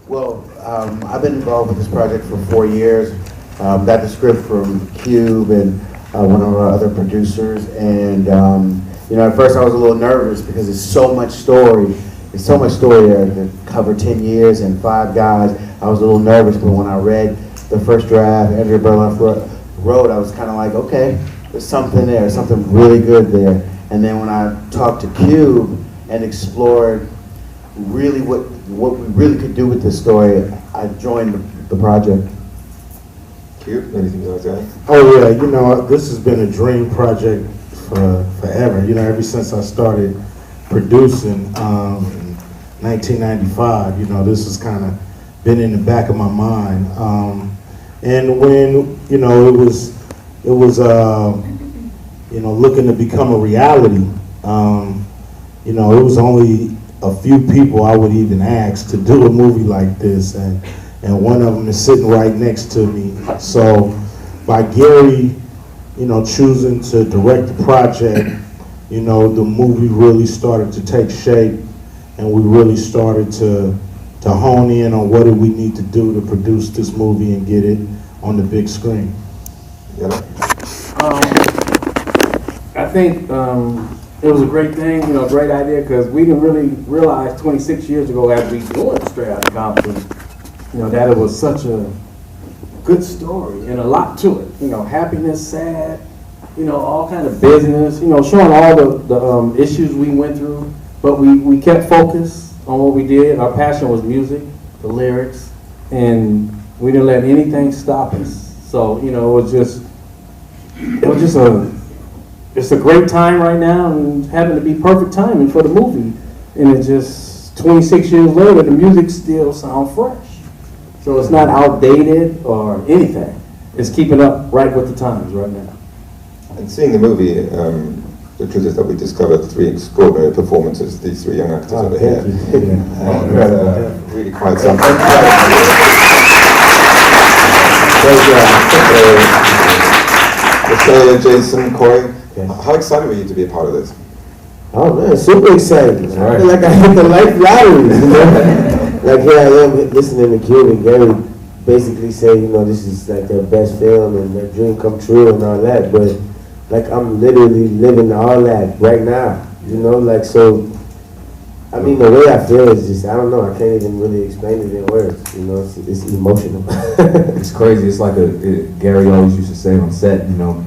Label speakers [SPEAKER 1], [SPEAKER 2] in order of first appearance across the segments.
[SPEAKER 1] Well, I've been involved with this project for 4 years. Got the script from Cube and one of our other producers, and you know, at first I was a little nervous because there's so much story. There's so much story there to cover 10 years and 5 guys. I was a little nervous, but when I read the first draft, Andrea Berloff wrote, I was kind of like, okay, there's something there, something really good there. And then when I talked to Cube and explored really what we really could do with this story, I joined the project.
[SPEAKER 2] Cube, anything you like to add?
[SPEAKER 3] Oh yeah, you know, this has been a dream project for forever. You know, ever since I started producing in 1995, you know, this has kind of been in the back of my mind. And when, you know, it was you know, looking to become a reality, you know, it was only a few people I would even ask to do a movie like this, and one of them is sitting right next to me. So by Gary, you know, choosing to direct the project, you know, the movie really started to take shape, and we really started to hone in on what do we need to do to produce this movie and get it on the big screen.
[SPEAKER 2] Yella?
[SPEAKER 4] I think it was a great thing, you know, a great idea, because we didn't really realize 26 years ago after we doing Straight Outta Compton, you know, that it was such a good story and a lot to it. You know, happiness, sad, you know, all kind of business, you know, showing all the issues we went through, but we kept focused on what we did. Our passion was music, the lyrics, and we didn't let anything stop us. So, you know, it was just it's a great time right now, and happened to be perfect timing for the movie. And it just, 26 years later, the music still sounds fresh. So it's not outdated or anything. It's keeping up right with the times right now.
[SPEAKER 2] And seeing the movie, the truth is that we discovered 3 extraordinary performances, these 3 young actors over here. And really quite something. So, Jason, Corey, how excited were you to be a part of this?
[SPEAKER 5] Oh man, super excited. I feel like I hit the life lottery, you know? Like here I am listening to Cube and Gary basically say, you know, this is like their best film and their dream come true and all that, but like I'm literally living all that right now, you know, like, so, I mean, the way I feel is just, I don't know, I can't even really explain it in words, you know, it's emotional.
[SPEAKER 6] It's crazy. It's like Gary always used to say on set, you know,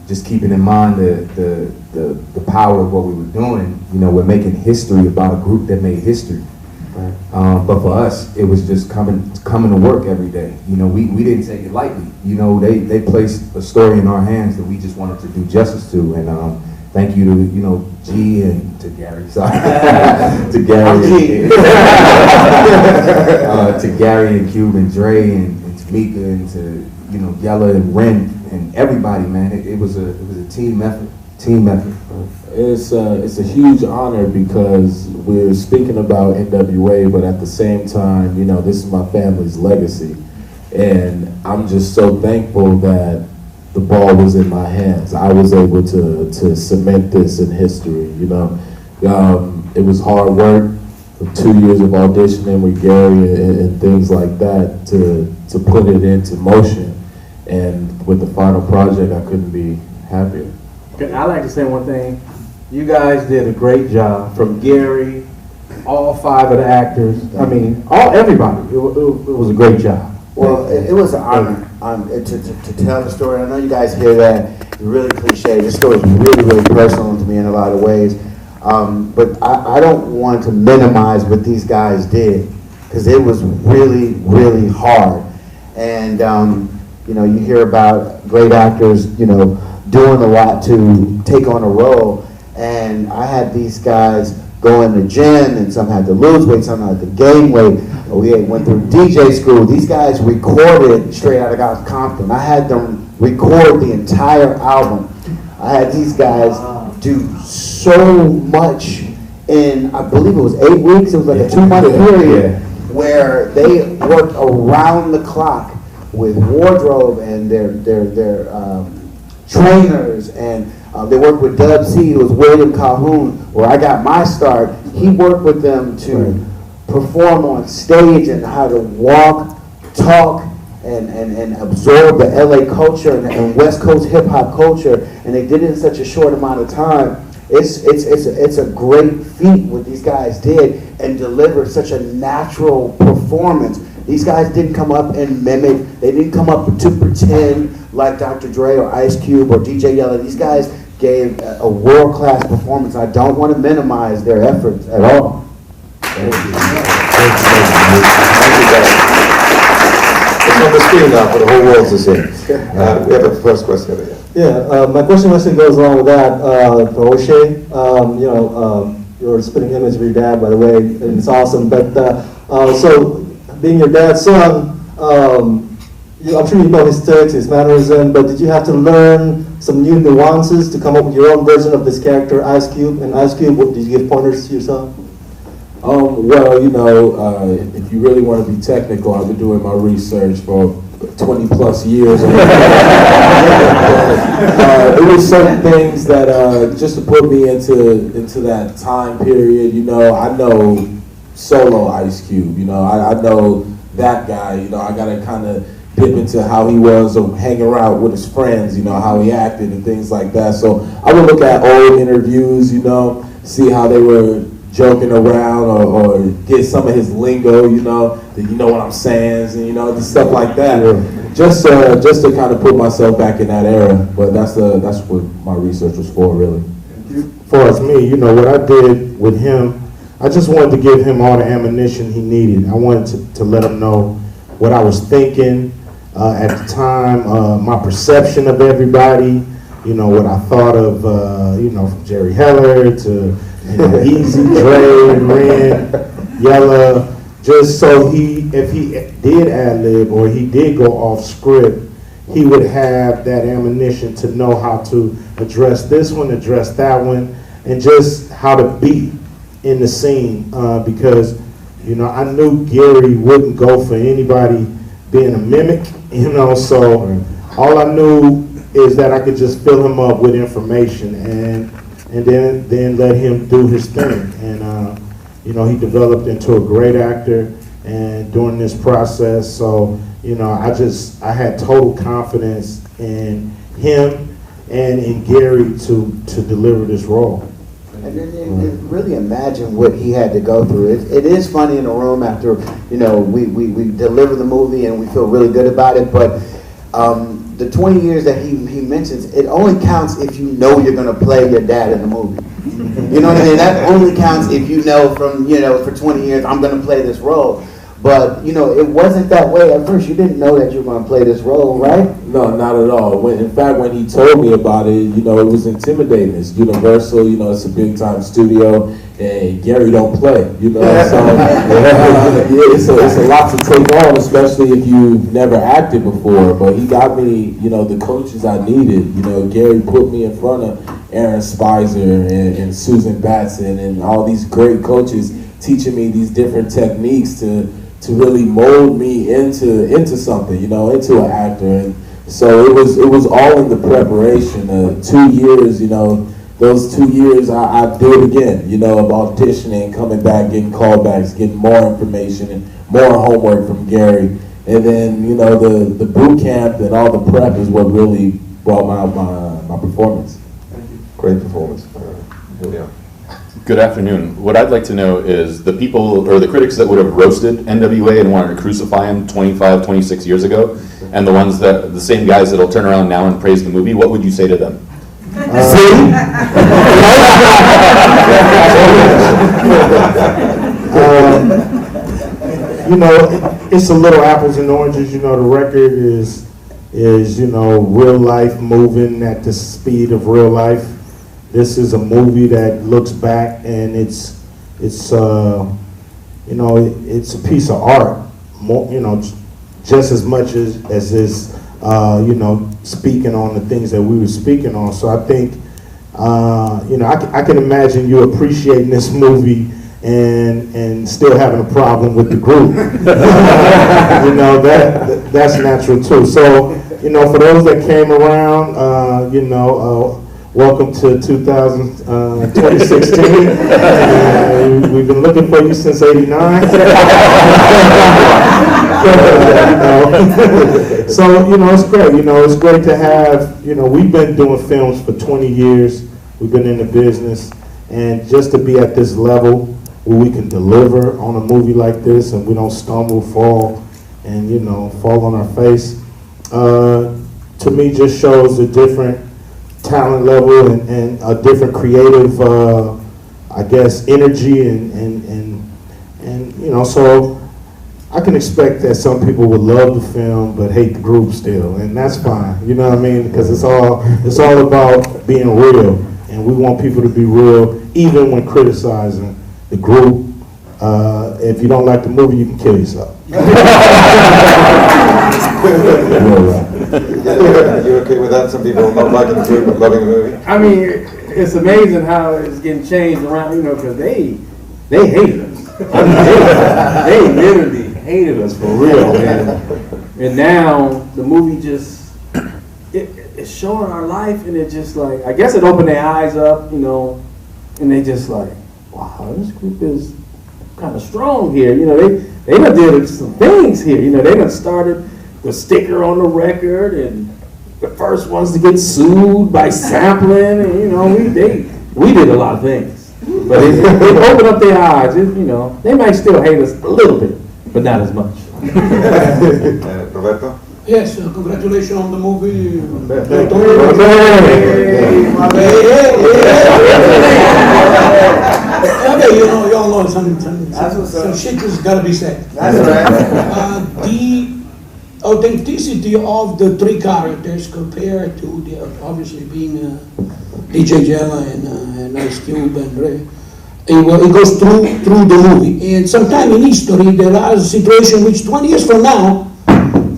[SPEAKER 6] just keeping in mind the power of what we were doing. You know, we're making history about a group that made history. Right. But for us, it was just coming to work every day. You know, we didn't take it lightly. You know, they placed a story in our hands that we just wanted to do justice to. And thank you to, you know, G and to Gary, sorry. To Gary. To Gary and Cube and Dre and Tamika and to, you know, Yella and Ren and everybody, man. It was a team effort.
[SPEAKER 7] It's a huge honor because we're speaking about NWA, but at the same time, you know, this is my family's legacy. And I'm just so thankful that the ball was in my hands. I was able to cement this in history, you know. It was hard work, 2 years of auditioning with Gary and things like that to put it into motion. And with the final project, I couldn't be happier.
[SPEAKER 4] I like to say one thing. You guys did a great job, from Gary, all 5 of the actors. I mean, everybody. It was a great job.
[SPEAKER 1] Well, it was an honor to tell the story. I know you guys hear that. It's really cliche. This story is really, really personal to me in a lot of ways. But I don't want to minimize what these guys did, because it was really, really hard. And, you know, you hear about great actors, you know, doing a lot to take on a role. And I had these guys go in the gym, and some had to lose weight, some had to gain weight. We went through DJ school. These guys recorded Straight Outta Compton. I had them record the entire album. I had these guys do so much in, I believe it was 8 weeks. It was like a 2-month period where they worked around the clock with wardrobe and their trainers, and they worked with Dub C, who was William Calhoun, where I got my start. He worked with them to perform on stage and how to walk, talk, and absorb the LA culture and West Coast hip hop culture, and they did it in such a short amount of time. It's a great feat what these guys did and delivered such a natural performance. These guys didn't come up and mimic. They didn't come up to pretend like Dr. Dre or Ice Cube or DJ Yella. These guys gave a world-class performance. I don't want to minimize their efforts at all.
[SPEAKER 2] Thank you. It's on the screen now for the whole world to see. We have a first question over here.
[SPEAKER 8] Yeah, my question actually goes along with that. For O'Shea, you're spitting image of your dad, by the way, and it's awesome. But so, being your dad's son, I'm sure you know his tics, his mannerism, but did you have to learn some new nuances to come up with your own version of this character, Ice Cube? And Ice Cube, did you give pointers to yourself?
[SPEAKER 7] Well, if you really want to be technical, I've been doing my research for 20 plus years. It was certain things that just to put me into that time period. I know solo Ice Cube. I know that guy. I gotta kind of dip into how he was or hang around with his friends. How he acted and things like that. So I would look at old interviews. See how they were joking around or get some of his lingo, that you know what I'm saying, and just stuff like that. Just to kind of put myself back in that era. But that's what my research was for, really.
[SPEAKER 3] As far as me, what I did with him, I just wanted to give him all the ammunition he needed. I wanted to let him know what I was thinking at the time, my perception of everybody, what I thought of, from Jerry Heller to Easy, Dre, Ren, Yella, just so if he did ad-lib or he did go off script, he would have that ammunition to know how to address this one, address that one, and just how to be in the scene, because, I knew Gary wouldn't go for anybody being a mimic, so all I knew is that I could just fill him up with information and then let him do his thing. And, he developed into a great actor and during this process. So, I had total confidence in him and in Gary to deliver this role.
[SPEAKER 1] And then really imagine what he had to go through. It is funny in the room after, we deliver the movie and we feel really good about it, but the 20 years that he mentions, it only counts if you know you're going to play your dad in the movie. You know what I mean? That only counts if you know from, for 20 years, I'm going to play this role. But, it wasn't that way at first. You didn't know that you were going to play this role, right?
[SPEAKER 7] No, not at all. In fact, when he told me about it, it was intimidating. It's Universal, it's a big time studio, and Gary don't play, so it's a lot to take on, especially if you've never acted before. But he got me, the coaches I needed. Gary put me in front of Aaron Spicer and Susan Batson and all these great coaches teaching me these different techniques to really mold me into something, into an actor. And so it was all in the preparation. 2 years, those 2 years I do it again, of auditioning, coming back, getting callbacks, getting more information and more homework from Gary. And then, the boot camp and all the prep is what really brought my performance.
[SPEAKER 2] Great performance. Here we are.
[SPEAKER 9] Good afternoon. What I'd like to know is the people or the critics that would have roasted NWA and wanted to crucify him 25, 26 years ago, and the same guys that'll turn around now and praise the movie, what would you say to them?
[SPEAKER 3] It's a little apples and oranges. The record is real life moving at the speed of real life. This is a movie that looks back and it's a piece of art, just as much as is speaking on the things that we were speaking on. So I think I can imagine you appreciating this movie and still having a problem with the group. That's natural too. So for those that came around, welcome to 2016. We we've been looking for you since '89. So, it's great. It's great to have, we've been doing films for 20 years. We've been in the business. And just to be at this level where we can deliver on a movie like this and we don't stumble, fall, and, fall on our face, to me just shows a different talent level and a different creative, I guess, energy and so I can expect that some people would love the film but hate the group still, and that's fine. You know what I mean? Because it's all about being real, and we want people to be real, even when criticizing the group. If you don't like the movie, you can kill yourself.
[SPEAKER 2] You okay with that? Some people not liking the group but loving the movie?
[SPEAKER 4] I mean, it's amazing how it's getting changed around, because they hated us. I mean, they literally hated us for real, man. And now the movie just, it's showing our life, and it just like, I guess it opened their eyes up, and they just like, wow, this group is kind of strong here. They done did some things here. They done started the sticker on the record, and the first ones to get sued by sampling, and we did a lot of things. But it opened up their eyes. They might still hate us a little bit, but not as much.
[SPEAKER 2] Roberto?
[SPEAKER 10] Yes, congratulations on the movie. Okay, you all know some shit has got to be said.
[SPEAKER 1] That's right.
[SPEAKER 10] The authenticity of the three characters compared to obviously being DJ Yella and Ice Cube and Ray, it goes through the movie. And sometime in history there are situations which 20 years from now,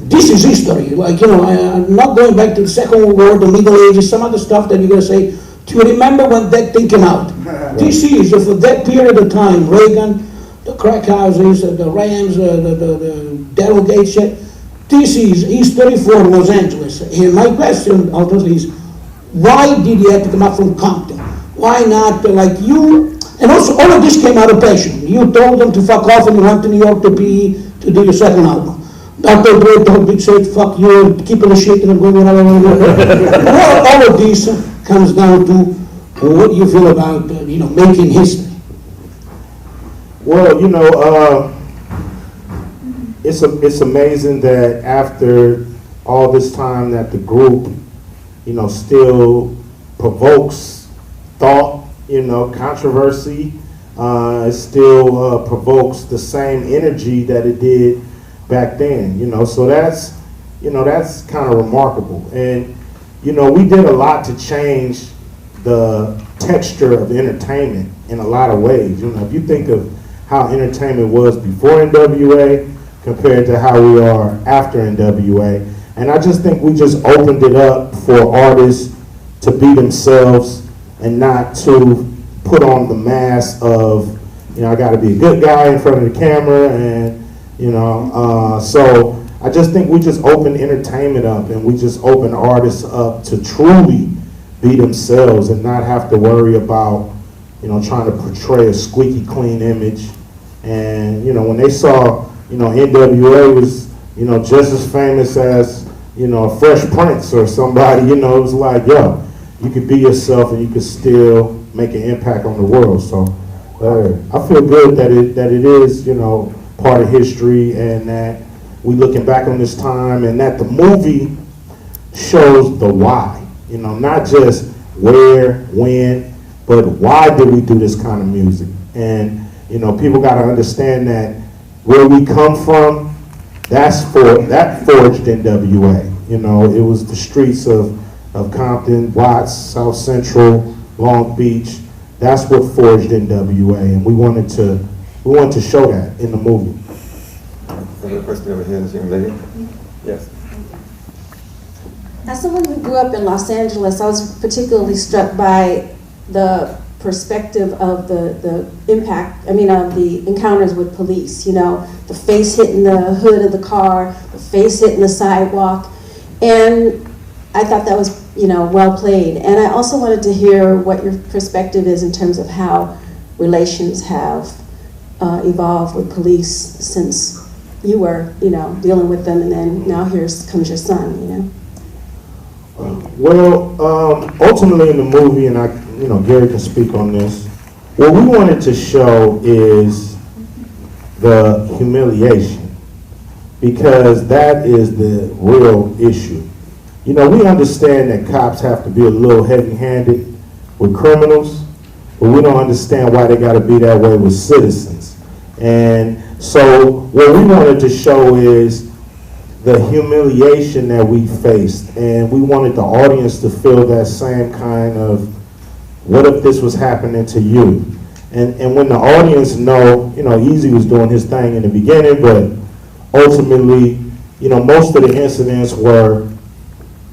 [SPEAKER 10] this is history. Like, I'm not going back to the Second World War, the Middle Ages, some other stuff that you're going to say, do you remember when that thing came out? This is, for that period of time, Reagan, the crack houses, the Rams, the Daryl shit, this is history for Los Angeles. And my question, ultimately, is why did you have to come out from Compton? Why not, like you, and also all of this came out of passion. You told them to fuck off and you went to New York to do your second album. Dr. Dre told Big Shit, fuck you, keeping the shit and going whatever. All of this comes down to what you feel about, making history.
[SPEAKER 3] Well, it's amazing that after all this time that the group, still provokes thought, controversy, it still provokes the same energy that it did back then, so that's kind of remarkable. And, we did a lot to change the texture of entertainment in a lot of ways. If you think of how entertainment was before NWA compared to how we are after NWA, and I just think we just opened it up for artists to be themselves and not to put on the mask of, I got to be a good guy in front of the camera, and so I just think we just open entertainment up, and we just open artists up to truly be themselves and not have to worry about, trying to portray a squeaky clean image. And, when they saw, NWA was, just as famous as, a Fresh Prince or somebody, it was like, yo, you could be yourself and you could still make an impact on the world. So I feel good that it is, part of history, and that we looking back on this time, and that the movie shows the why, not just where, when, but why did we do this kind of music? And, people got to understand that where we come from, that forged NWA. It was the streets of Compton, Watts, South Central, Long Beach. That's what forged NWA, and we wanted to show that in the movie.
[SPEAKER 2] There's a question over here, this young lady. Yes.
[SPEAKER 11] As someone who grew up in Los Angeles, I was particularly struck by the perspective of the impact, of the encounters with police, the face hitting the hood of the car, the face hitting the sidewalk. And I thought that was, well played. And I also wanted to hear what your perspective is in terms of how relations have evolved with police since you were, dealing with them, and then now comes your son,
[SPEAKER 3] Well, ultimately in the movie, and Gary can speak on this, what we wanted to show is the humiliation, because that is the real issue. We understand that cops have to be a little heavy-handed with criminals, but we don't understand why they got to be that way with citizens. And so what we wanted to show is the humiliation that we faced, and we wanted the audience to feel that same kind of, what if this was happening to you? And when the audience Easy was doing his thing in the beginning, but ultimately, most of the incidents were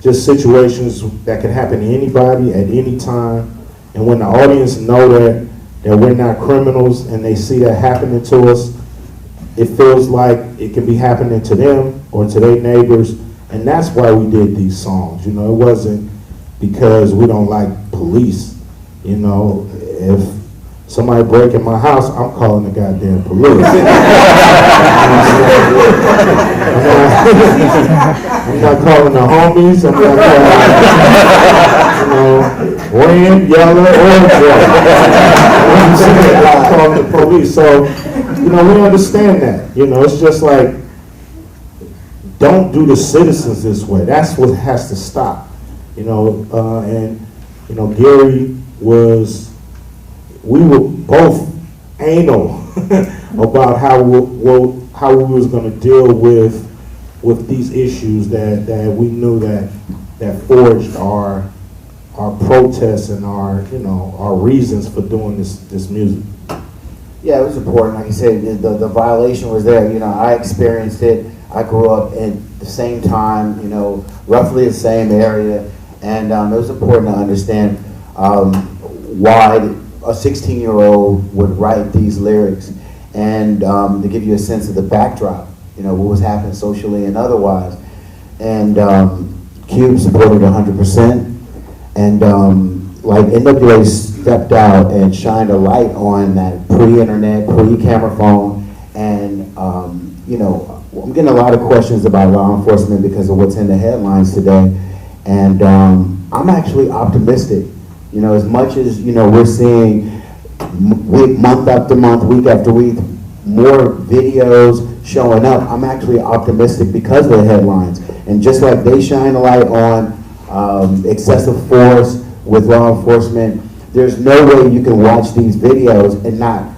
[SPEAKER 3] just situations that could happen to anybody at any time. And when the audience know that we're not criminals and they see that happening to us, it feels like it can be happening to them or to their neighbors. And that's why we did these songs. It wasn't because we don't like police. If somebody break in my house, I'm calling the goddamn police. I'm not calling the homies. I'm not calling, Rand, Yella, or Joe. I'm calling the police. So, we understand that. It's just like, don't do the citizens this way. That's what has to stop. Gary we were both anal about how we was going to deal with these issues that we knew that forged our protests and our reasons for doing this music.
[SPEAKER 1] Yeah, it was important. Like you said, the violation was there. I experienced it. I grew up at the same time, roughly the same area, and it was important to understand why a 16-year-old would write these lyrics, and to give you a sense of the backdrop, what was happening socially and otherwise. And Cube supported 100%, and like NWA stepped out and shined a light on that pre-internet, pre-camera phone, and I'm getting a lot of questions about law enforcement because of what's in the headlines today, and I'm actually optimistic. As much as we're seeing month after month, week after week, more videos showing up, I'm actually optimistic because of the headlines. And just like they shine a light on excessive force with law enforcement, there's no way you can watch these videos and not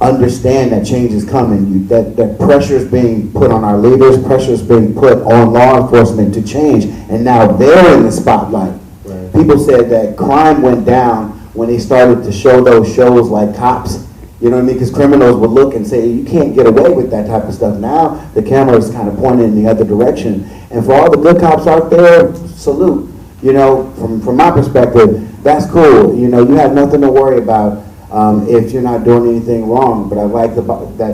[SPEAKER 1] understand that change is coming. That pressure is being put on our leaders, pressure is being put on law enforcement to change, and now they're in the spotlight. Right. People said that crime went down when they started to show those shows like Cops. You know what I mean? Because criminals would look and say, you can't get away with that type of stuff. Now the camera is kind of pointed in the other direction. And for all the good cops out there, salute. From my perspective, that's cool. You have nothing to worry about if you're not doing anything wrong. But I like that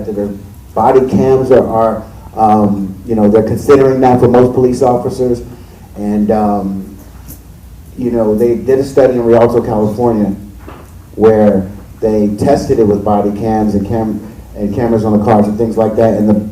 [SPEAKER 1] the body cams are they're considering that for most police officers. And, they did a study in Rialto, California, where they tested it with body cams and cameras on the cars and things like that, and the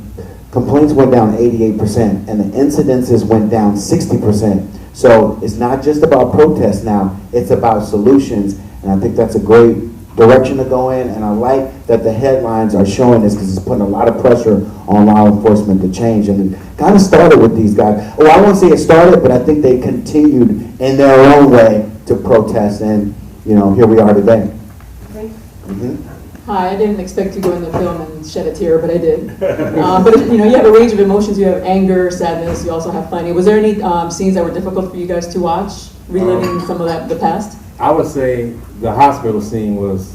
[SPEAKER 1] complaints went down 88%, and the incidences went down 60%. So it's not just about protests now, it's about solutions, and I think that's a great direction to go in, and I like that the headlines are showing this because it's putting a lot of pressure on law enforcement to change, and it kind of started with these guys. Well, I won't say it started, but I think they continued in their own way to protest, and here we are today.
[SPEAKER 12] Hi, I didn't expect to go in the film and shed a tear, but I did. But you have a range of emotions. You have anger, sadness. You also have funny. Was there any scenes that were difficult for you guys to watch, reliving some of the past?
[SPEAKER 4] I would say the hospital scene was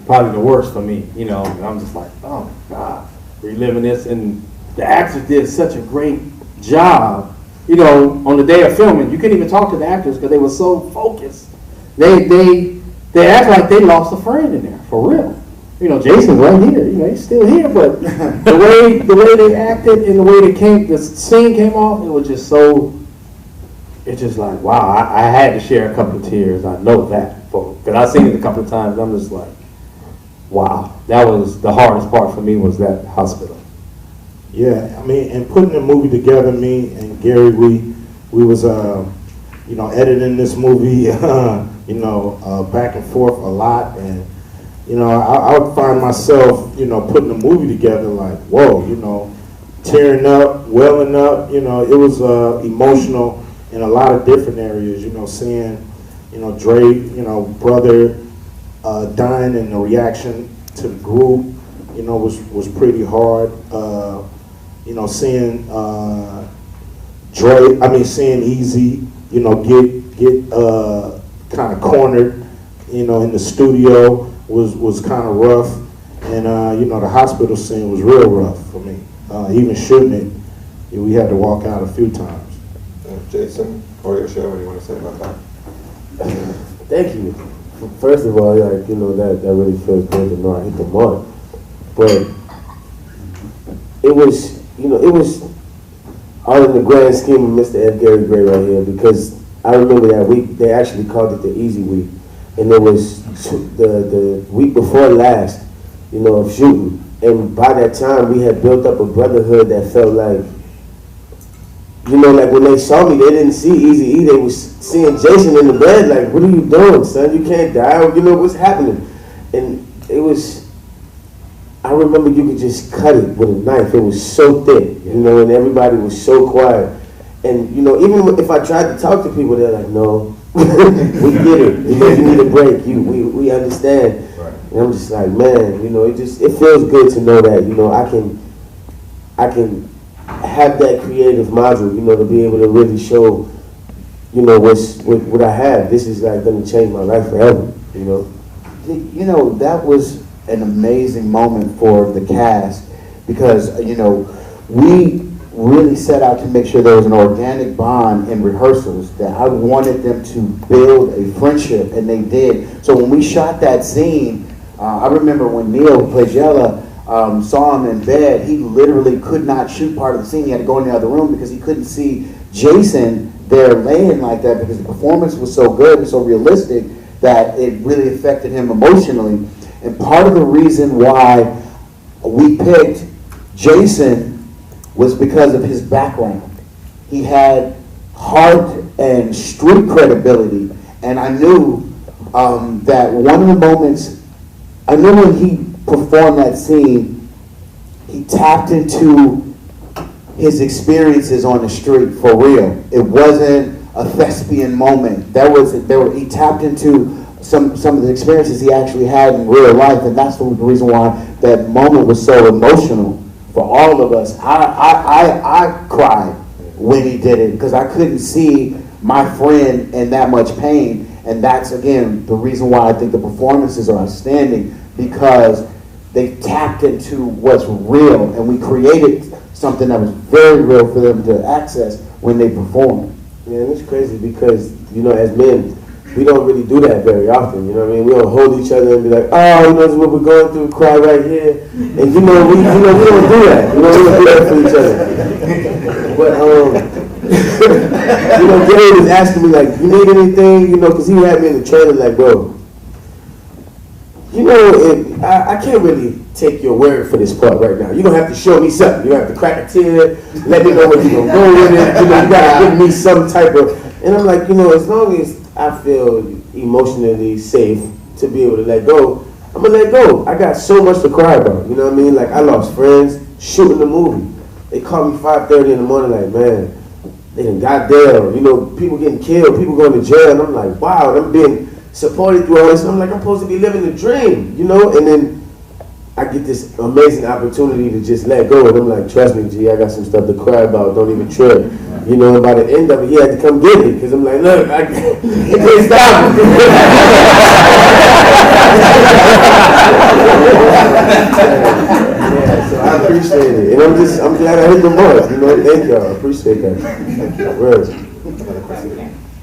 [SPEAKER 4] probably the worst for me. I'm just like, oh my God, reliving this, and the actors did such a great job. On the day of filming, you couldn't even talk to the actors because they were so focused. They act like they lost a friend in there, for real. Jason's right here. He's still here, but the way they acted and the way the scene came off, it was just so. It's just like, wow. I had to share a couple of tears. I know that, because I've seen it a couple of times. I'm just like,
[SPEAKER 5] wow, that was the hardest part for me, was that hospital.
[SPEAKER 3] Yeah, I mean, and putting the movie together, me and Gary, we was, you know, editing this movie, you know, back and forth a lot, and, you know, I would find myself, you know, putting the movie together like, whoa, you know, tearing up, welling up, you know, it was emotional in a lot of different areas, you know, seeing, you know, Dre, you know, brother dying, and the reaction to the group, you know, was pretty hard. You know, seeing seeing Easy, you know, get kind of cornered, you know, in the studio was kind of rough, and you know, the hospital scene was real rough for me. Even shooting it, we had to walk out a few times.
[SPEAKER 2] Jason, or your show, what do you want to say about that?
[SPEAKER 5] Thank you. First of all, like, you know, that really feels good to know I hit the mark. But it was, you know, it was all in the grand scheme of Mr. F. Gary Gray right here, because I remember that week, they actually called it the Easy Week, and it was the week before last, you know, of shooting. And by that time, we had built up a brotherhood that felt like, you know, like when they saw me, they didn't see Eazy-E. They was seeing Jason in the bed, like, what are you doing, son? You can't die. You know, what's happening? And it was, I remember you could just cut it with a knife. It was so thick, you know, and everybody was so quiet. And, you know, even if I tried to talk to people, they're like, no, we get it. You know, you need a break. We understand. Right. And I'm just like, man, you know, it feels good to know that, you know, I can have that creative module, you know, to be able to really show, you know, what I have. This is like going to change my life forever, you know.
[SPEAKER 1] You know, that was an amazing moment for the cast, because, you know, we really set out to make sure there was an organic bond in rehearsals, that I wanted them to build a friendship, and they did. So when we shot that scene, I remember when Neil, who plays Yella, saw him in bed, he literally could not shoot part of the scene. He had to go in the other room because he couldn't see Jason there laying like that, because the performance was so good and so realistic that it really affected him emotionally. And part of the reason why we picked Jason was because of his background. He had heart and street credibility, and I knew that one of the moments, I knew when he performed that scene, he tapped into his experiences on the street for real. It wasn't a thespian moment. He tapped into some of the experiences he actually had in real life, and that's the reason why that moment was so emotional for all of us. I cried when he did it, because I couldn't see my friend in that much pain, and that's, again, the reason why I think the performances are outstanding, because they tapped into what's real, and we created something that was very real for them to access when they perform.
[SPEAKER 5] Yeah, and it's crazy because, you know, as men, we don't really do that very often, you know what I mean? We don't hold each other and be like, oh, you know, this is what we're going through, cry right here. And, you know, we don't do that. You know, we don't do that for each other. But, you know, Gary was asking me, like, you need anything? You know, because he had me in the trailer, like, bro, you know, I can't really take your word for this part right now. You're going to have to show me something. You're going to have to crack a tear, let me know where you're going to go with it. You know, you got to give me some type of... And I'm like, you know, as long as I feel emotionally safe to be able to let go, I'm going to let go. I got so much to cry about, you know what I mean? Like, I lost friends shooting the movie. They called me 5:30 in the morning like, man, they done got down. You know, people getting killed, people going to jail. And I'm like, wow, I'm being supported through all this. And I'm like, I'm supposed to be living the dream, you know? And then I get this amazing opportunity to just let go. And I'm like, trust me, G, I got some stuff to cry about. Don't even trip. You know, and by the end of it, he had to come get me. Because I'm like, look, I can't stop. Yeah, so I appreciate it. And I'm glad I hit the mark. You know, thank y'all. I appreciate that. Really.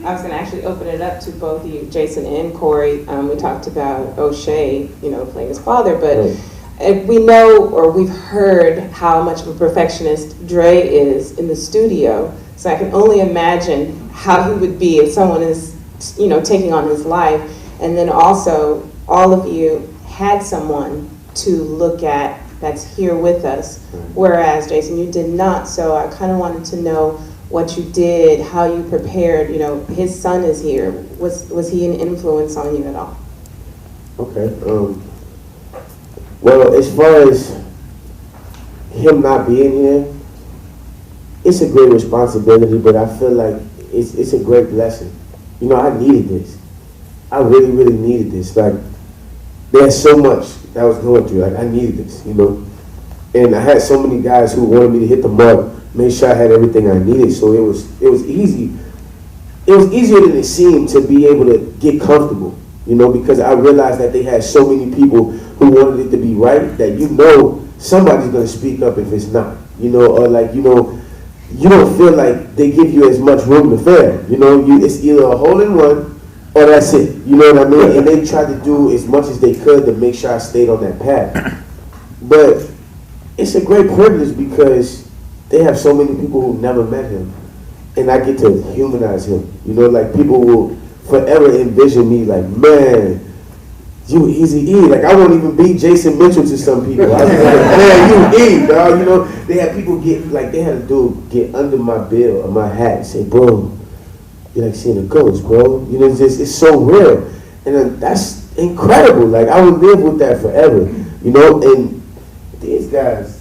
[SPEAKER 13] I was going to actually open it up to both you, Jason and Corey. We talked about O'Shea, you know, playing his father, but we know, or we've heard how much of a perfectionist Dre is in the studio. So I can only imagine how he would be if someone is, you know, taking on his life. And then also, all of you had someone to look at that's here with us, whereas Jason, you did not. So I kind of wanted to know what you did, how you prepared. You know, his son is here. Was he an influence on you at all?
[SPEAKER 5] Okay. Well, as far as him not being here, it's a great responsibility, but I feel like it's a great blessing. You know, I needed this. I really, really needed this. Like, there's so much that I was going through. Like, I needed this, you know. And I had so many guys who wanted me to hit the mark, made sure I had everything I needed. So it was easy. It was easier than it seemed to be able to get comfortable, you know, because I realized that they had so many people who wanted it to be right that, you know, somebody's going to speak up if it's not, you know, or like, you know, you don't feel like they give you as much room to fail, you know. It's either a hole in one or that's it, you know what I mean? And they tried to do as much as they could to make sure I stayed on that path. But it's a great privilege because they have so many people who never met him, and I get to humanize him. You know, like, people will forever envision me like, man, you Easy E. Like, I won't even be Jason Mitchell to some people. I was like, man, you E, dog. You know, they had people get, like, they had a dude get under my bill or my hat and say, bro, you're like seeing a ghost, bro. You know, it's so real. And then that's incredible. Like, I would live with that forever. You know, and these guys,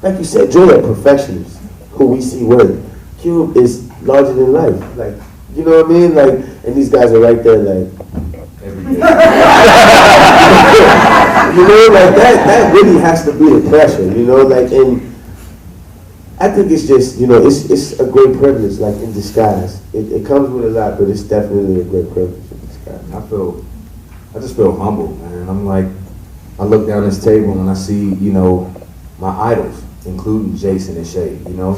[SPEAKER 5] like you said, Joy are perfectionists who we see work. Cube is larger than life. Like, you know what I mean? Like, and these guys are right there, like, every day. You know, like, that really has to be the pressure, you know? Like, and I think it's just, you know, it's a great privilege, like, in disguise. It comes with a lot, but it's definitely a great privilege in disguise.
[SPEAKER 6] I just feel humble, man. I'm like, I look down this table and I see, you know, my idols, including Jason and Shay, you know?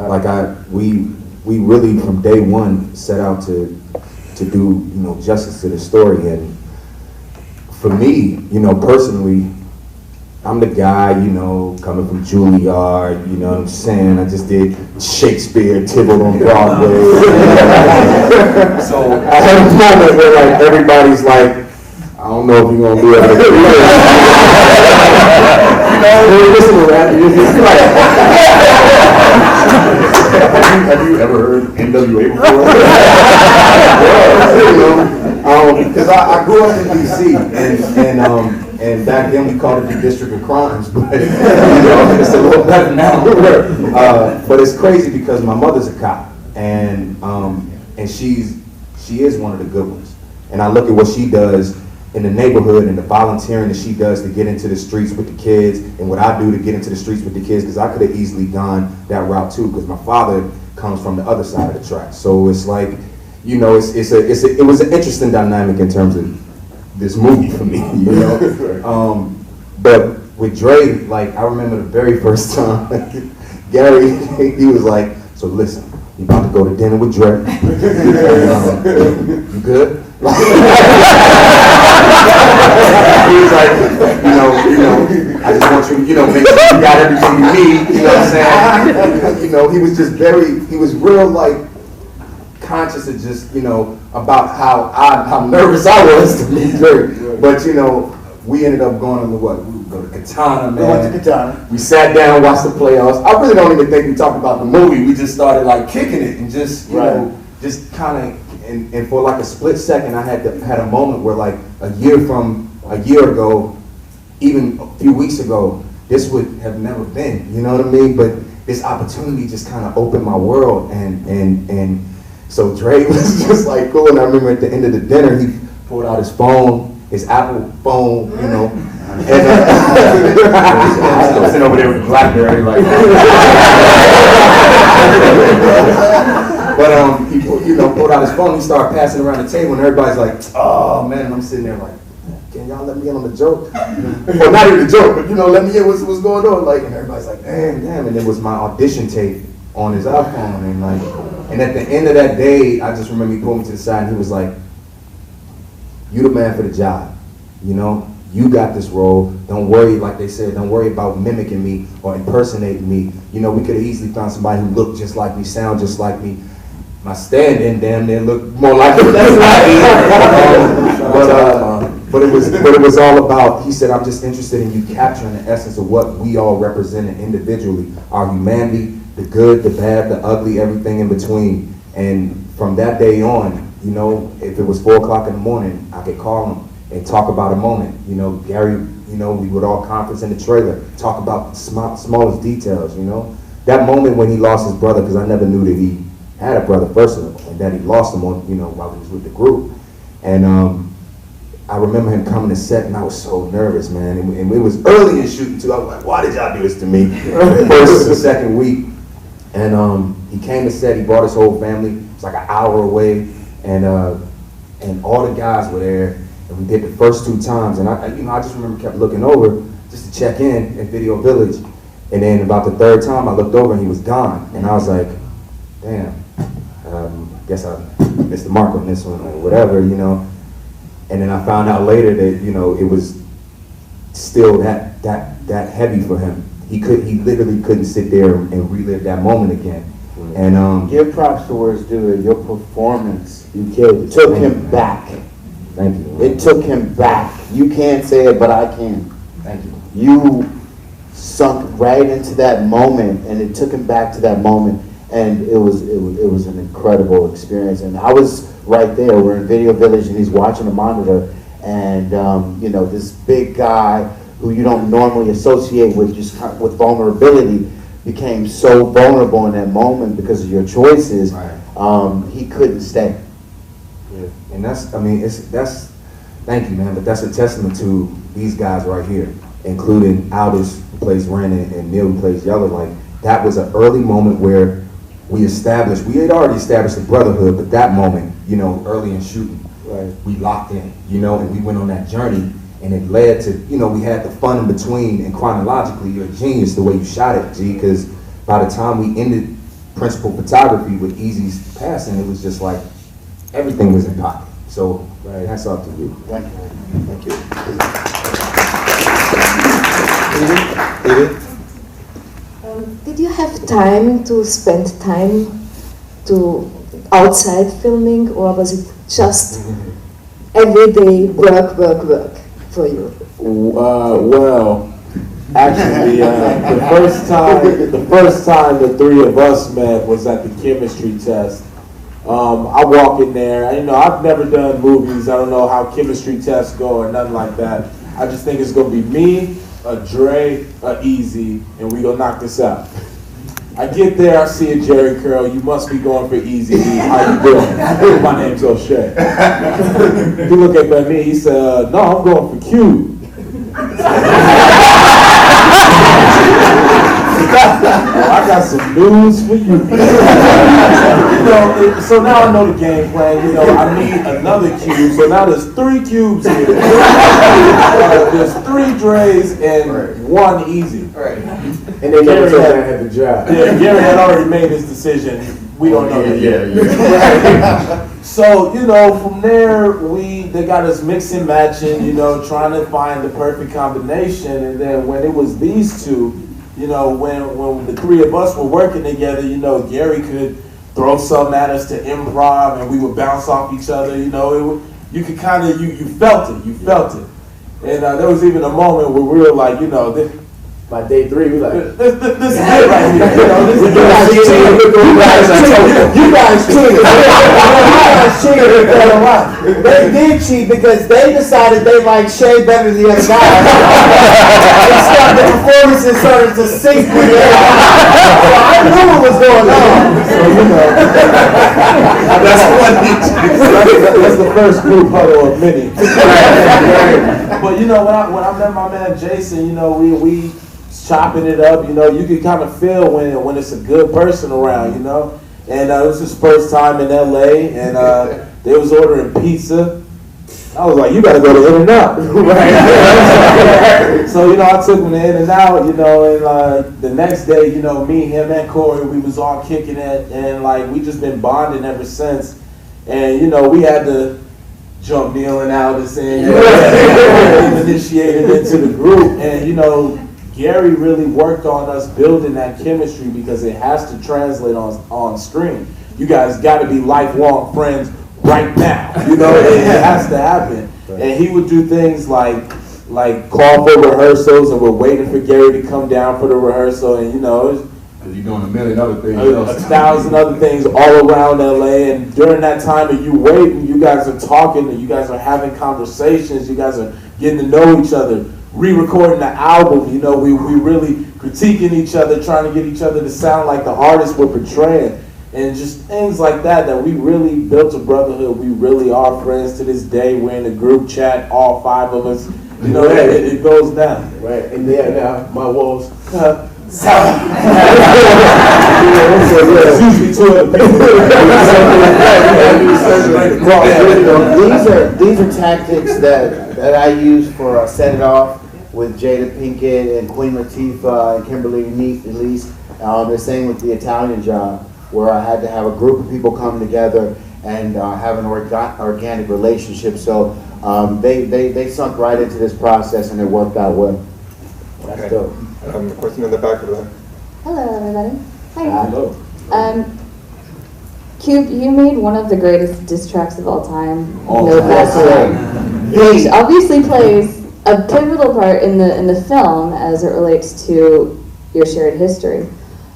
[SPEAKER 6] Like, we really from day one set out to do, you know, justice to the story. And for me, you know, personally, I'm the guy, you know, coming from Juilliard, you know what I'm saying? I just did Shakespeare, Tybalt on Broadway. So I had a moment where, like, everybody's like, I don't know if you're gonna be able to do it. You know, listen to that.
[SPEAKER 9] Have you ever heard NWA before?
[SPEAKER 6] Because I grew up in DC, and back then we called it the District of Crimes, but you know, it's a little better now. But it's crazy because my mother's a cop, and she is one of the good ones. And I look at what she does in the neighborhood and the volunteering that she does to get into the streets with the kids, and what I do to get into the streets with the kids, because I could have easily gone that route too, because my father comes from the other side of the tracks. So it's like, you know, it was an interesting dynamic in terms of this movie for me, you know. But with Dre, like, I remember the very first time, Gary, he was like, so listen, you about to go to dinner with Dre. You good? He was like, you know, I just want you, you know, make sure you got everything you need, you know what I'm saying? You know, he was just he was real, like, conscious of just, you know, about how nervous I was to meet Dre. But, you know, we ended up going to what? We would go to Katana, man.
[SPEAKER 1] We went to Katana.
[SPEAKER 6] We sat down, watched the playoffs. I really don't even think we talked about the movie. We just started, like, kicking it and just, you know, just kind of, and for like a split second, I had a moment where, like, a year ago, even a few weeks ago, this would have never been, you know what I mean? But this opportunity just kind of opened my world, and so Dre was just like cool. And I remember at the end of the dinner, he pulled out his phone, his Apple phone, you know, and I was sitting over there with BlackBerry, like. But he pulled out his phone. He started passing around the table, and everybody's like, "Oh man!" And I'm sitting there like, "Can y'all let me in on the joke?" Well, not even the joke, but, you know, let me in what's going on. Like, and everybody's like, "Damn!" And it was my audition tape on his iPhone, and like, and at the end of that day, I just remember he pulled me to the side, and he was like, "You the man for the job, you know." You got this role. Don't worry, like they said, don't worry about mimicking me or impersonating me. You know, we could have easily found somebody who looked just like me, sound just like me. My stand-in damn near looked more like him. That's right. But it was all about, he said, I'm just interested in you capturing the essence of what we all represented individually, our humanity, the good, the bad, the ugly, everything in between. And from that day on, you know, if it was 4 o'clock in the morning, I could call him and talk about a moment. You know, Gary, you know, we would all conference in the trailer, talk about the smallest details, you know. That moment when he lost his brother, because I never knew that he had a brother first of all, and that he lost him on, you know, while he was with the group. And I remember him coming to set, and I was so nervous, man. And it was early in shooting too. I was like, why did y'all do this to me? First and second week. And he came to set, he brought his whole family. It's like an hour away, and all the guys were there, and we did the first 2 times, and I just remember kept looking over just to check in at Video Village, and then about the 3rd time I looked over and he was gone, and I was like, damn, guess I missed the mark on this one or whatever, you know. And then I found out later that, you know, it was still that heavy for him. He literally couldn't sit there and relive that moment again. And
[SPEAKER 1] give props to where it's due. Your performance, you killed it. Took him back.
[SPEAKER 6] Thank you.
[SPEAKER 1] It took him back. You can't say it, but I can.
[SPEAKER 6] Thank you.
[SPEAKER 1] You sunk right into that moment, and it took him back to that moment, and it was an incredible experience. And I was right there. We're in Video Village, and he's watching the monitor, and you know, this big guy who you don't normally associate with with vulnerability became so vulnerable in that moment because of your choices. Right. He couldn't stay.
[SPEAKER 6] Yeah. And that's, I mean, thank you, man, but that's a testament to these guys right here, including Aldous, who plays Ren, and Neil, who plays Yella. Like, that was an early moment where we had already established the brotherhood, but that moment, you know, early in shooting, right, we locked in, you know, and we went on that journey, and it led to, you know, we had the fun in between, and chronologically, you're a genius the way you shot it, G, because by the time we ended principal photography with Easy's passing, it was just like, everything was in pocket. So, right, hats off to you.
[SPEAKER 1] Thank you.
[SPEAKER 6] Thank you.
[SPEAKER 14] Did you have time to spend time to outside filming, or was it just everyday work for you?
[SPEAKER 7] Well, actually, the first time the 3 of us met was at the chemistry test. I walk in there, you know, I've never done movies, I don't know how chemistry tests go or nothing like that. I just think it's gonna be me, a Dre, a Easy, and we gonna knock this out. I get there, I see a Jerry Curl, you must be going for Easy. How you doing? My name's O'Shea. He looked at me, he said, no, I'm going for Cube. I got some news for you. You know, so now I know the game plan. You know, I need another cube. So now there's 3 cubes here. There's 3 Dre's and 1 Easy. Right.
[SPEAKER 5] And they never told I had the job.
[SPEAKER 7] Yeah, Gary had already made his decision. We don't know that yet. So, you know, from there, they got us mixing, matching, you know, trying to find the perfect combination. And then when it was these 2, you know, when the 3 of us were working together, you know, Gary could throw something at us to improv, and we would bounce off each other. You know, you could kind of, you felt it. And there was even a moment where we were like, you know,
[SPEAKER 5] by day 3, we like,
[SPEAKER 7] this is it right here. You know,
[SPEAKER 5] you guys cheated. They did cheat because they decided they liked Shea better than the other guy. The performances started to sink with it. So I knew what was going on.
[SPEAKER 7] So, you know, that's the first group huddle of many. But you know, when I met my man Jason, you know, we chopping it up, you know, you can kind of feel when it's a good person around, you know. And it was his first time in LA, and they was ordering pizza. I was like, you gotta go to In-N-Out. Right? So, you know, I took him to In-N-Out, you know, and the next day, you know, me, him, and Corey, we was all kicking it, and like, we just been bonding ever since. And, you know, we had to jump Neil and Aldous in, you know, initiated into the group, and, you know, Gary really worked on us building that chemistry because it has to translate on screen. You guys got to be lifelong friends right now. You know, it has to happen. And he would do things like call for rehearsals, and we're waiting for Gary to come down for the rehearsal, and you know,
[SPEAKER 6] you're doing a million other things.
[SPEAKER 7] 1,000 other things all around LA, and during that time that you waiting, you guys are talking, and you guys are having conversations, you guys are getting to know each other, re-recording the album, you know, we really critiquing each other, trying to get each other to sound like the artists we're portraying, and just things like that we really built a brotherhood. We really are friends to this day. We're in a group chat, all 5 of us. You know, it goes down.
[SPEAKER 4] Right, and then now my walls cut.
[SPEAKER 7] It's usually 2 other people.
[SPEAKER 1] These are tactics that I use for Set It Off with Jada Pinkett and Queen Latifah and Kimberly Elise. The same with the Italian Job, where I had to have a group of people come together and have an organic relationship. So they sunk right into this process, and it worked out well. That's dope.
[SPEAKER 2] A question in the back of that.
[SPEAKER 15] Hello, everybody. Hi.
[SPEAKER 7] Hello.
[SPEAKER 15] Cube, you made one of the greatest diss tracks of all time,
[SPEAKER 1] Oh,
[SPEAKER 15] No
[SPEAKER 1] that's
[SPEAKER 15] Vaseline,
[SPEAKER 1] right.
[SPEAKER 15] which obviously plays a pivotal part in the film as it relates to your shared history.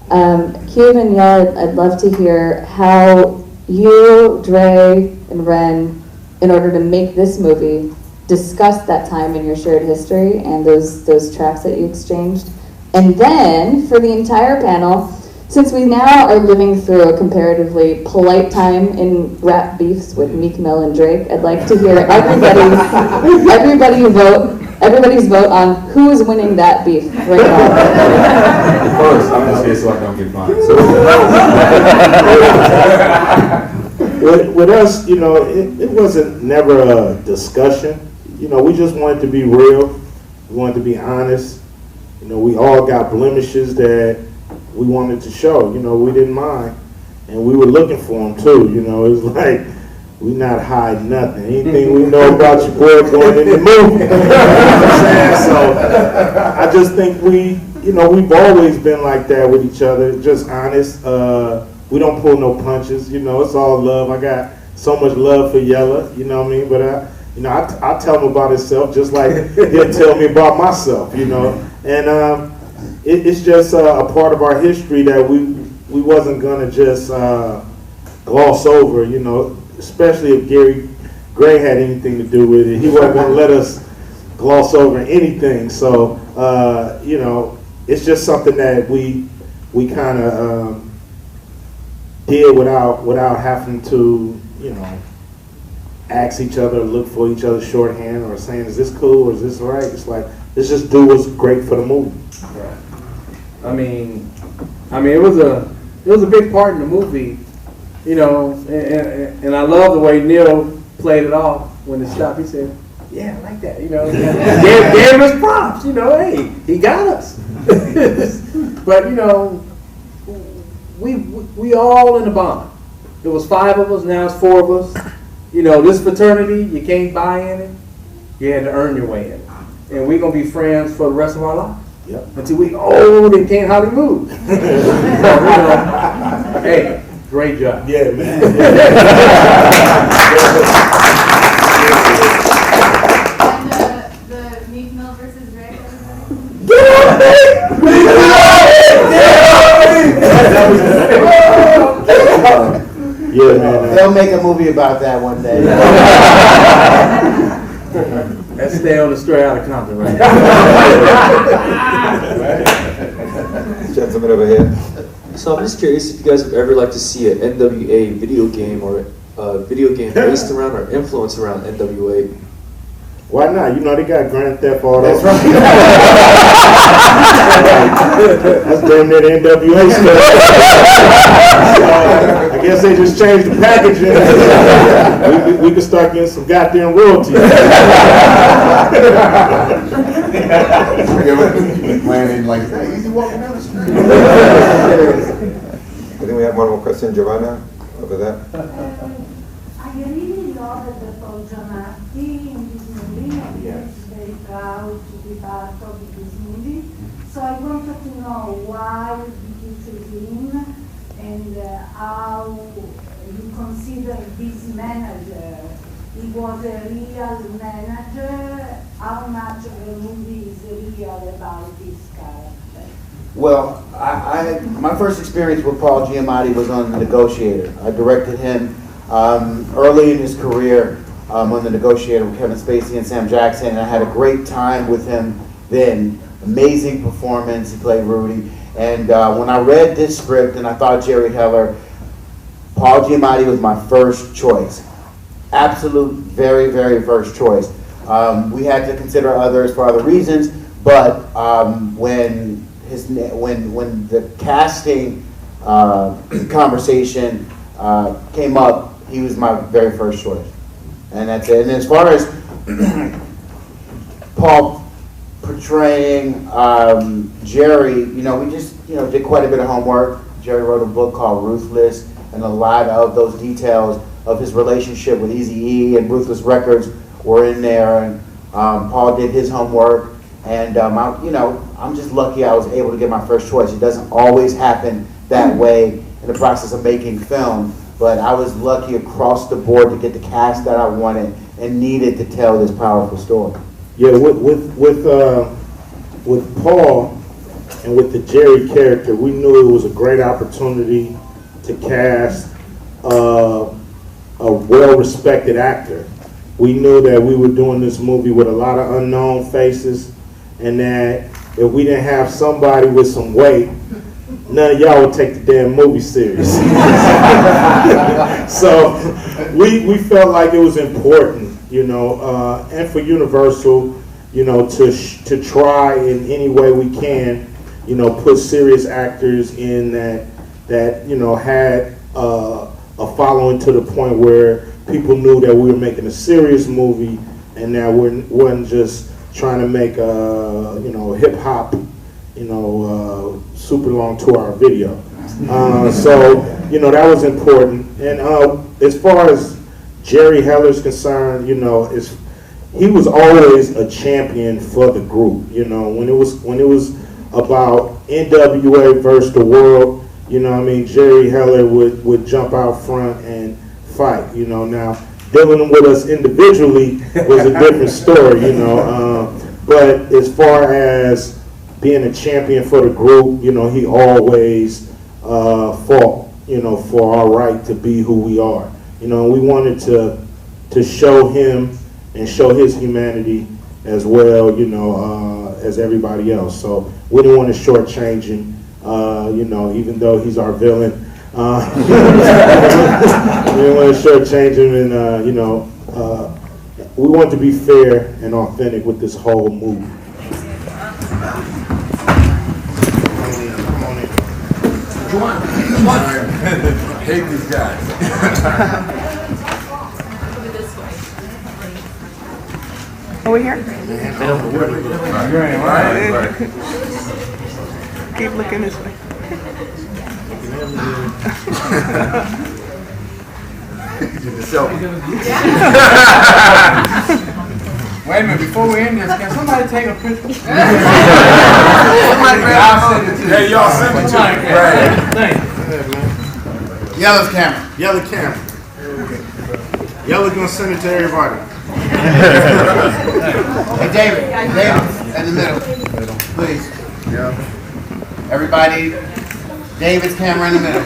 [SPEAKER 15] Cube and Yella, I'd love to hear how you, Dre, and Ren, in order to make this movie, discussed that time in your shared history and those tracks that you exchanged. And then, for the entire panel, since we now are living through a comparatively polite time in rap beefs with Meek Mill and Drake, I'd like to hear everybody's vote on who is winning that beef right now.
[SPEAKER 6] First, I'm just here so I don't get fined.
[SPEAKER 3] With us, you know, it wasn't never a discussion. You know, we just wanted to be real. We wanted to be honest. You know, we all got blemishes that we wanted to show. You know, we didn't mind. And we were looking for them too. You know, it was like, we not hiding nothing. Anything we know about your boy going in the movie. You know what I'm saying? So I just think we've always been like that with each other, just honest. We don't pull no punches, you know, it's all love. I got so much love for Yella, you know what I mean? But I tell him about himself just like he'll tell me about myself, you know. And it's just a part of our history that we wasn't gonna just gloss over, you know, especially if Gary Gray had anything to do with it. He wasn't gonna let us gloss over anything. So, you know, it's just something that we kind of did without having to, you know, ask each other, look for each other's shorthand, or saying, is this cool or is this right? It's like, let's just do what's great for the movie.
[SPEAKER 4] Right. I mean, it was a big part in the movie, you know, and I love the way Neil played it off when it stopped. He said, "Yeah, I like that," you know. Gave us props, you know. Hey, he got us. But you know, we all in a bond. There was 5 of us, now it's 4 of us. You know, this fraternity, you can't buy in it. You had to earn your way in it. And we're going to be friends for the rest of our lives.
[SPEAKER 3] Yep.
[SPEAKER 4] Until we old and can't hardly move. So, you know, hey, great job.
[SPEAKER 3] Yeah, man.
[SPEAKER 16] And the Meek Mill versus Drake,
[SPEAKER 3] Yeah, man.
[SPEAKER 1] They'll make a movie about that one day.
[SPEAKER 4] Let's stay on the Straight Outta Compton right
[SPEAKER 2] Gentleman over here.
[SPEAKER 17] So I'm just curious if you guys would ever like to see an NWA video game or a video game based around or influenced around NWA.
[SPEAKER 3] Why not? You know, they got Grand Theft Auto.
[SPEAKER 1] That's right.
[SPEAKER 3] That's damn near the NWA stuff. I guess they just changed the packaging. We could start getting some goddamn royalties.
[SPEAKER 2] Landing like that. Easy walking down the street. I think we have one more question, Giovanna, over there.
[SPEAKER 16] I really love the Paul Giamatti in this movie. I'm very proud to be part of this movie. So I wanted to know why did you choose him and how you consider this manager he was a real manager. How much of the movie is real about this character?
[SPEAKER 1] Well, my first experience with Paul Giamatti was on The Negotiator. I directed him early in his career on The Negotiator with Kevin Spacey and Sam Jackson, and I had a great time with him then. Amazing performance. He played Rudy. And when I read this script and I thought Jerry Heller, Paul Giamatti was my first choice. Absolute, very, very first choice. We had to consider others for other reasons, but when the casting conversation came up, he was my very first choice. And that's it. And as far as Paul portraying Jerry, we just did quite a bit of homework. Jerry wrote a book called Ruthless, and a lot of those details of his relationship with Eazy-E and Ruthless Records were in there. And Paul did his homework, and I'm just lucky I was able to get my first choice. It doesn't always happen that way in the process of making film, but I was lucky across the board to get the cast that I wanted and needed to tell this powerful story.
[SPEAKER 3] Yeah, with Paul and with the Jerry character, we knew it was a great opportunity to cast a well-respected actor. We knew that we were doing this movie with a lot of unknown faces, and that if we didn't have somebody with some weight, none of y'all would take the damn movie serious. So we felt like it was important, and for Universal, to try in any way we can, put serious actors in that had a following to the point where people knew that we were making a serious movie and that we wasn't just trying to make a hip hop super long 2-hour video. So that was important. And as far as Jerry Heller's concerned, he was always a champion for the group. When it was about NWA versus the world, Jerry Heller would jump out front and fight. Now dealing with us individually was a different story. But as far as being a champion for the group, he always fought, for our right to be who we are. We wanted to show him and show his humanity as well, as everybody else. So we didn't want to shortchange him, even though he's our villain. We didn't want to shortchange him, and we want to be fair and authentic with this whole movie.
[SPEAKER 18] Come on. I hate these guys.
[SPEAKER 19] Over here?
[SPEAKER 18] Right.
[SPEAKER 19] Keep looking this way.
[SPEAKER 18] Wait a minute, before we end this, can somebody take a picture?
[SPEAKER 19] Somebody grab
[SPEAKER 18] Hey, y'all send it to me.
[SPEAKER 19] Thank
[SPEAKER 18] you.
[SPEAKER 3] Yella's camera. Yella camera. Yella's gonna send it to everybody.
[SPEAKER 18] Hey, David, in the middle, please. Yeah. Everybody, David's camera in the middle.